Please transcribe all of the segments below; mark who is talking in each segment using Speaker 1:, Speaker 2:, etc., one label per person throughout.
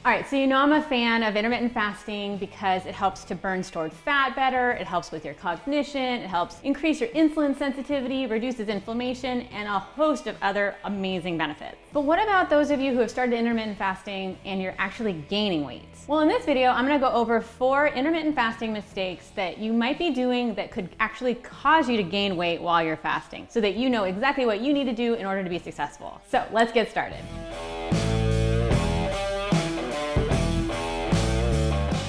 Speaker 1: All right, so you know I'm a fan of intermittent fasting because it helps to burn stored fat better, it helps with your cognition, it helps increase your insulin sensitivity, reduces inflammation, and a host of other amazing benefits. But what about those of you who have started intermittent fasting and you're actually gaining weight? Well, in this video, I'm gonna go over 4 intermittent fasting mistakes that you might be doing that could actually cause you to gain weight while you're fasting, so that you know exactly what you need to do in order to be successful. So let's get started.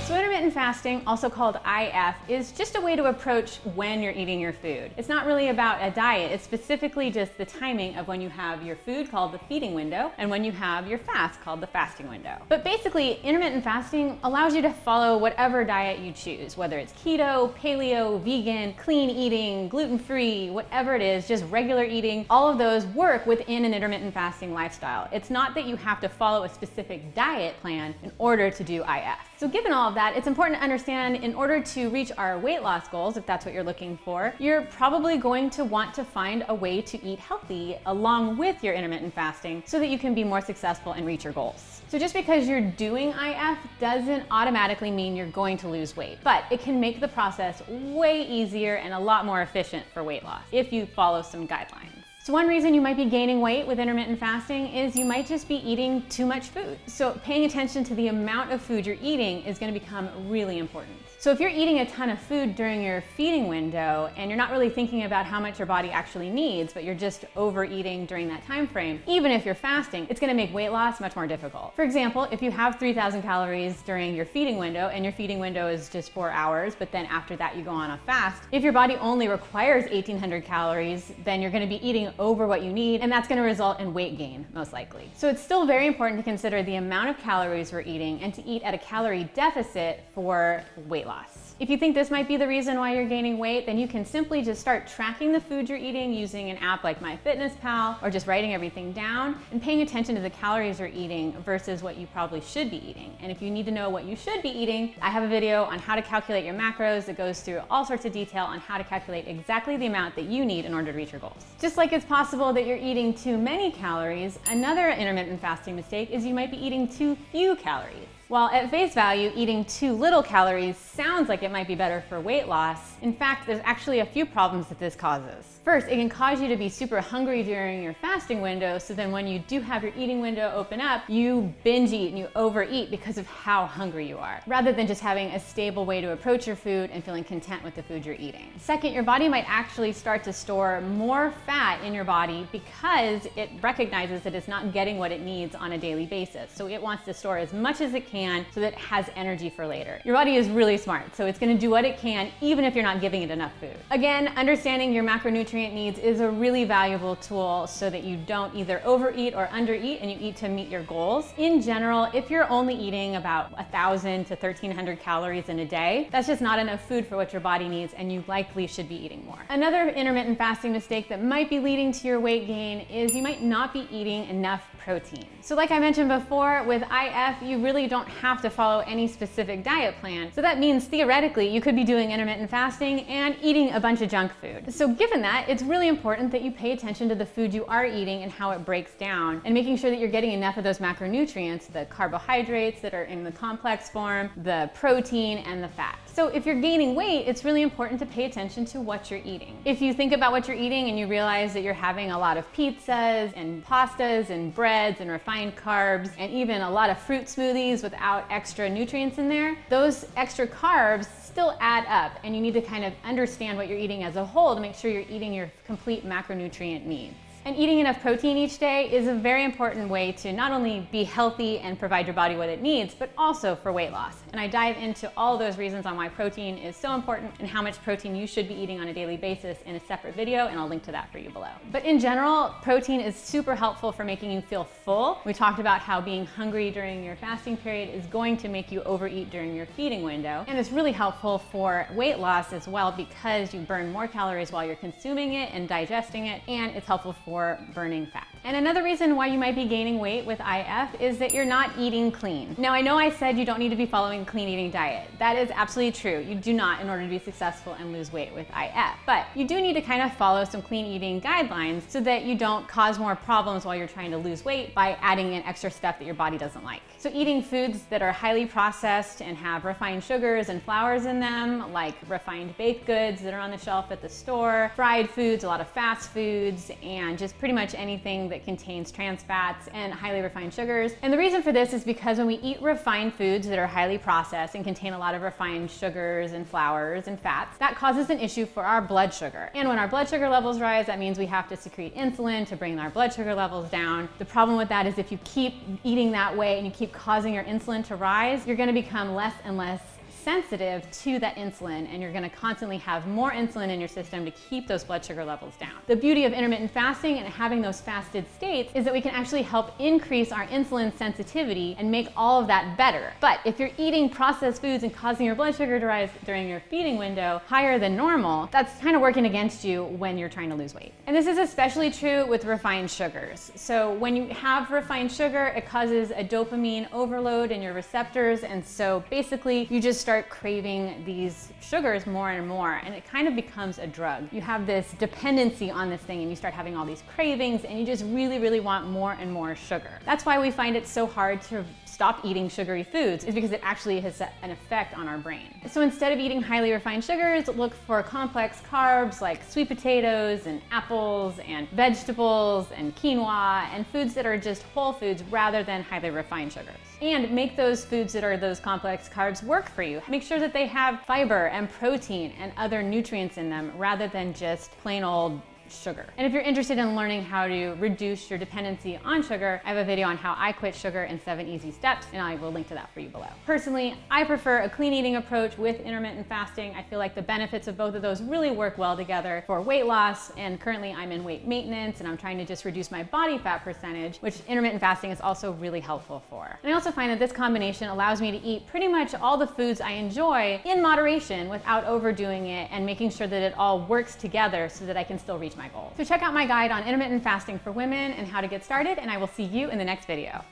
Speaker 1: Intermittent fasting, also called IF, is just a way to approach when you're eating your food. It's not really about a diet, it's specifically just the timing of when you have your food, called the feeding window, and when you have your fast, called the fasting window. But basically, intermittent fasting allows you to follow whatever diet you choose, whether it's keto, paleo, vegan, clean eating, gluten-free, whatever it is, just regular eating. All of those work within an intermittent fasting lifestyle. It's not that you have to follow a specific diet plan in order to do IF. So given all of that, it's important to understand, in order to reach our weight loss goals, if that's what you're looking for, you're probably going to want to find a way to eat healthy along with your intermittent fasting so that you can be more successful and reach your goals. So just because you're doing IF doesn't automatically mean you're going to lose weight, but it can make the process way easier and a lot more efficient for weight loss if you follow some guidelines. So one reason you might be gaining weight with intermittent fasting is you might just be eating too much food. So paying attention to the amount of food you're eating is going to become really important. So if you're eating a ton of food during your feeding window and you're not really thinking about how much your body actually needs, but you're just overeating during that time frame, even if you're fasting, it's going to make weight loss much more difficult. For example, if you have 3,000 calories during your feeding window and your feeding window is just 4 hours, but then after that you go on a fast, if your body only requires 1,800 calories, then you're going to be eating over what you need, and that's going to result in weight gain, most likely. So it's still very important to consider the amount of calories we're eating and to eat at a calorie deficit for weight loss. If you think this might be the reason why you're gaining weight, then you can simply just start tracking the food you're eating using an app like MyFitnessPal, or just writing everything down and paying attention to the calories you're eating versus what you probably should be eating. And if you need to know what you should be eating, I have a video on how to calculate your macros that goes through all sorts of detail on how to calculate exactly the amount that you need in order to reach your goals. Just like it's possible that you're eating too many calories, another intermittent fasting mistake is you might be eating too few calories. While at face value, eating too little calories sounds like it might be better for weight loss, in fact, there's actually a few problems that this causes. First, it can cause you to be super hungry during your fasting window, so then when you do have your eating window open up, you binge eat and you overeat because of how hungry you are, rather than just having a stable way to approach your food and feeling content with the food you're eating. Second, your body might actually start to store more fat in your body because it recognizes that it's not getting what it needs on a daily basis. So it wants to store as much as it can so that it has energy for later. Your body is really smart, so it's going to do what it can even if you're not giving it enough food. Again, understanding your macronutrient needs is a really valuable tool so that you don't either overeat or undereat and you eat to meet your goals. In general, if you're only eating about 1,000 to 1,300 calories in a day, that's just not enough food for what your body needs, and you likely should be eating more. Another intermittent fasting mistake that might be leading to your weight gain is you might not be eating enough protein. So like I mentioned before, with IF, you really don't have to follow any specific diet plan. So that means theoretically, you could be doing intermittent fasting and eating a bunch of junk food. So given that, it's really important that you pay attention to the food you are eating and how it breaks down, and making sure that you're getting enough of those macronutrients, the carbohydrates that are in the complex form, the protein, and the fat. So if you're gaining weight, it's really important to pay attention to what you're eating. If you think about what you're eating and you realize that you're having a lot of pizzas and pastas and breads and refined carbs and even a lot of fruit smoothies without extra nutrients in there, those extra carbs still add up, and you need to kind of understand what you're eating as a whole to make sure you're eating your complete macronutrient needs. And eating enough protein each day is a very important way to not only be healthy and provide your body what it needs, but also for weight loss. And I dive into all those reasons on why protein is so important and how much protein you should be eating on a daily basis in a separate video, and I'll link to that for you below. But in general, protein is super helpful for making you feel full. We talked about how being hungry during your fasting period is going to make you overeat during your feeding window. And it's really helpful for weight loss as well because you burn more calories while you're consuming it and digesting it, and it's helpful for burning fat. And another reason why you might be gaining weight with IF is that you're not eating clean. Now, I know I said you don't need to be following a clean eating diet. That is absolutely true. You do not in order to be successful and lose weight with IF. But you do need to kind of follow some clean eating guidelines so that you don't cause more problems while you're trying to lose weight by adding in extra stuff that your body doesn't like. So eating foods that are highly processed and have refined sugars and flours in them, like refined baked goods that are on the shelf at the store, fried foods, a lot of fast foods, and just pretty much anything that contains trans fats and highly refined sugars. And the reason for this is because when we eat refined foods that are highly processed and contain a lot of refined sugars and flours and fats, that causes an issue for our blood sugar. And when our blood sugar levels rise, that means we have to secrete insulin to bring our blood sugar levels down. The problem with that is if you keep eating that way and you keep causing your insulin to rise, you're going to become less and less sensitive to that insulin, and you're going to constantly have more insulin in your system to keep those blood sugar levels down. The beauty of intermittent fasting and having those fasted states is that we can actually help increase our insulin sensitivity and make all of that better. But if you're eating processed foods and causing your blood sugar to rise during your feeding window higher than normal, that's kind of working against you when you're trying to lose weight. And this is especially true with refined sugars. So when you have refined sugar, it causes a dopamine overload in your receptors, and so basically you just start craving these sugars more and more, and it kind of becomes a drug. You have this dependency on this thing and you start having all these cravings, and you just really want more and more sugar. That's why we find it so hard to stop eating sugary foods, is because it actually has an effect on our brain. So instead of eating highly refined sugars, look for complex carbs like sweet potatoes and apples and vegetables and quinoa and foods that are just whole foods rather than highly refined sugars. And make those foods that are those complex carbs work for you. Make sure that they have fiber and protein and other nutrients in them rather than just plain old sugar. And if you're interested in learning how to reduce your dependency on sugar, I have a video on how I quit sugar in 7 easy steps, and I will link to that for you below. Personally, I prefer a clean eating approach with intermittent fasting. I feel like the benefits of both of those really work well together for weight loss, and currently I'm in weight maintenance and I'm trying to just reduce my body fat percentage, which intermittent fasting is also really helpful for. And I also find that this combination allows me to eat pretty much all the foods I enjoy in moderation without overdoing it, and making sure that it all works together so that I can still reach my goals. So check out my guide on intermittent fasting for women and how to get started, and I will see you in the next video.